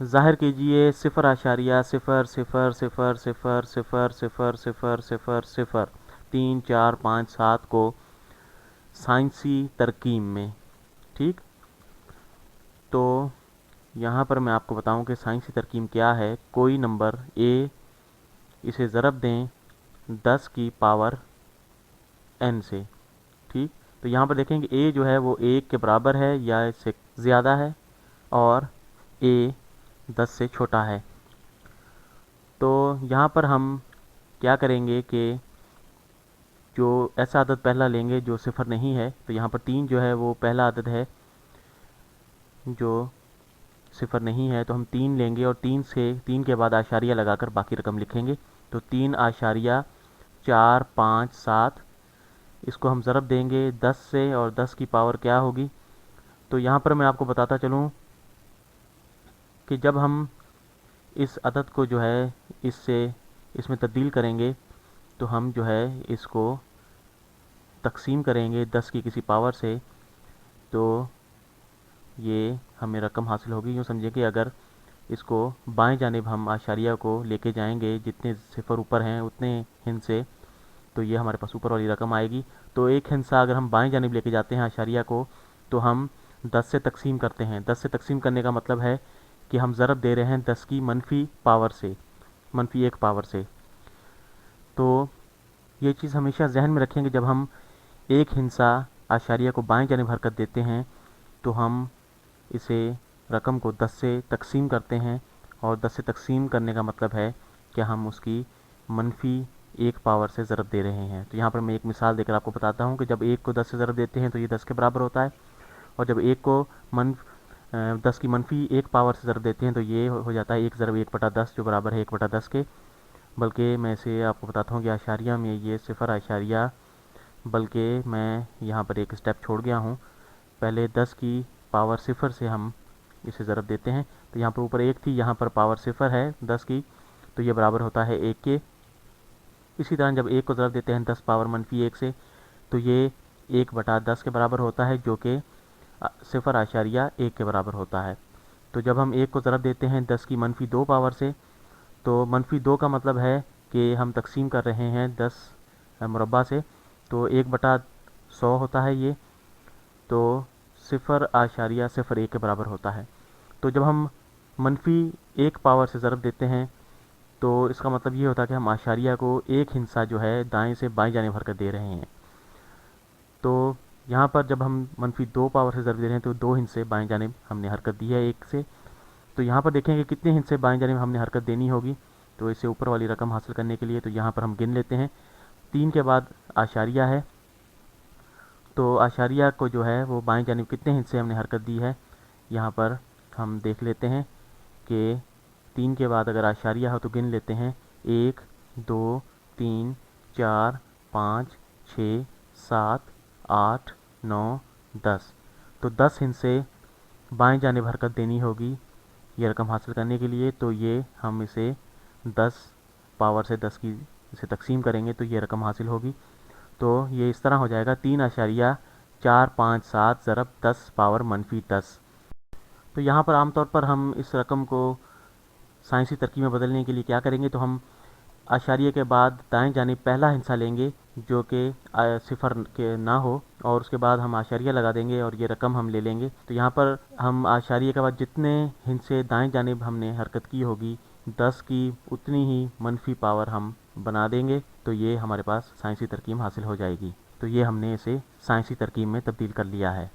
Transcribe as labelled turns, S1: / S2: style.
S1: ظاہر کیجئے 0.00000000000 3 4 5 7 کو سائنسی ترکیب میں، ٹھیک۔ تو یہاں پر میں آپ کو بتاؤں کہ سائنسی ترکیب کیا ہے۔ کوئی نمبر a اسے ضرب دیں 10 کی پاور n سے، ٹھیک۔ تو یہاں پر دیکھیں کہ a جو ہے وہ 1 کے برابر ہے یا اس سے زیادہ ہے، اور a 10 سے چھوٹا ہے۔ تو یہاں پر ہم کیا کریں گے کہ جو ایسا عدد پہلا لیں گے جو صفر نہیں ہے، تو یہاں پر 3 جو ہے وہ پہلا عدد ہے جو صفر نہیں ہے، تو ہم 3 لیں گے اور 3 کے بعد اعشاریہ لگا کر باقی رقم لکھیں گے۔ تو 3.457، اس کو ہم ضرب دیں گے 10 سے، اور 10 کی پاور کیا ہوگی۔ تو یہاں پر میں آپ کو بتاتا چلوں کہ جب ہم اس عدد کو جو ہے اس میں تبدیل کریں گے، تو ہم جو ہے اس کو تقسیم کریں گے 10 کی کسی پاور سے، تو یہ ہمیں رقم حاصل ہوگی۔ یوں سمجھیں کہ اگر اس کو بائیں جانب ہم اعشاریہ کو لے کے جائیں گے، جتنے صفر اوپر ہیں اتنے ہندسے، تو یہ ہمارے پاس اوپر والی رقم آئے گی۔ تو ایک ہندسہ اگر ہم بائیں جانب لے کے جاتے ہیں اعشاریہ کو، تو ہم 10 سے تقسیم کرتے ہیں۔ 10 سے تقسیم کرنے کا مطلب ہے کہ ہم ضرب دے رہے ہیں 10 کی منفی پاور سے، منفی 1 پاور سے۔ تو یہ چیز ہمیشہ ذہن میں رکھیں کہ جب ہم ایک ہندسہ اعشاریہ کو بائیں جانب حرکت دیتے ہیں، تو ہم اسے رقم کو 10 سے تقسیم کرتے ہیں، اور 10 سے تقسیم کرنے کا مطلب ہے کہ ہم اس کی منفی 1 پاور سے ضرب دے رہے ہیں۔ تو یہاں پر میں ایک مثال دے کر آپ کو بتاتا ہوں کہ جب 1 کو 10 سے ضرب دیتے ہیں تو یہ 10 کے برابر ہوتا ہے، اور جب 1 کو 10 کی منفی 1 پاور سے ضرب دیتے ہیں تو یہ ہو جاتا ہے 1 ضرب 1/10، جو برابر ہے 1/10 کے۔ بلکہ میں اسے آپ کو بتاتا ہوں کہ اعشاریہ میں یہ صفر اعشاریہ، بلکہ میں یہاں پر ایک سٹیپ چھوڑ گیا ہوں۔ پہلے 10 کی پاور صفر سے ہم اسے ضرب دیتے ہیں، تو یہاں پر اوپر 1 تھی، یہاں پر پاور صفر ہے 10 کی، تو یہ برابر ہوتا ہے 1 کے۔ اسی طرح جب 1 کو ضرب دیتے ہیں 10 پاور منفی 1 سے، تو یہ 1/10 کے برابر ہوتا ہے، جو کہ 0.1 کے برابر ہوتا ہے۔ تو جب ہم 1 کو ضرب دیتے ہیں 10 کی منفی 2 پاور سے، تو منفی 2 کا مطلب ہے کہ ہم تقسیم کر رہے ہیں 10 مربع سے، تو 1/100 ہوتا ہے یہ، تو 0.01 کے برابر ہوتا ہے۔ تو جب ہم منفی 1 پاور سے ضرب دیتے ہیں، تو اس کا مطلب یہ ہوتا ہے کہ ہم اعشاریہ کو ایک ہندسہ جو ہے دائیں سے بائیں جانب حرکت دے رہے ہیں۔ تو یہاں پر جب ہم منفی 2 پاور سے ضرب دے رہے ہیں تو 2 ہندسے بائیں جانب ہم نے حرکت دی ہے 1 سے۔ تو یہاں پر دیکھیں کہ کتنے ہندسے بائیں جانب ہم نے حرکت دینی ہوگی، تو اس سے اوپر والی رقم حاصل کرنے کے لیے تو یہاں پر ہم گن لیتے ہیں۔ 3 کے بعد اعشاریہ ہے، تو اعشاریہ کو جو ہے وہ بائیں جانب کتنے ہندسے ہم نے حرکت دی ہے، یہاں پر ہم دیکھ لیتے ہیں کہ 3 کے بعد اگر اعشاریہ ہو تو گن لیتے ہیں 1 2 3 4 5 6 7 8 9 10۔ تو 10 ہندسے بائیں جانب حرکت دینی ہوگی یہ رقم حاصل کرنے کے لیے، تو یہ ہم اسے 10 پاور سے 10 کی اسے تقسیم کریں گے تو یہ رقم حاصل ہوگی۔ تو یہ اس طرح ہو جائے گا 3.457 ضرب 10 پاور منفی 10۔ تو یہاں پر عام طور پر ہم اس رقم کو سائنسی ترکیب میں بدلنے کے لیے کیا کریں گے، تو ہم اعشاریہ کے بعد دائیں جانب پہلا ہندسہ لیں گے جو کہ صفر کے نہ ہو، اور اس کے بعد ہم اعشاریہ لگا دیں گے اور یہ رقم ہم لے لیں گے۔ تو یہاں پر ہم اعشاریہ کے بعد جتنے ہندسے دائیں جانب ہم نے حرکت کی ہوگی 10 کی اتنی ہی منفی پاور ہم بنا دیں گے، تو یہ ہمارے پاس سائنسی ترکیب حاصل ہو جائے گی۔ تو یہ ہم نے اسے سائنسی ترکیب میں تبدیل کر لیا ہے۔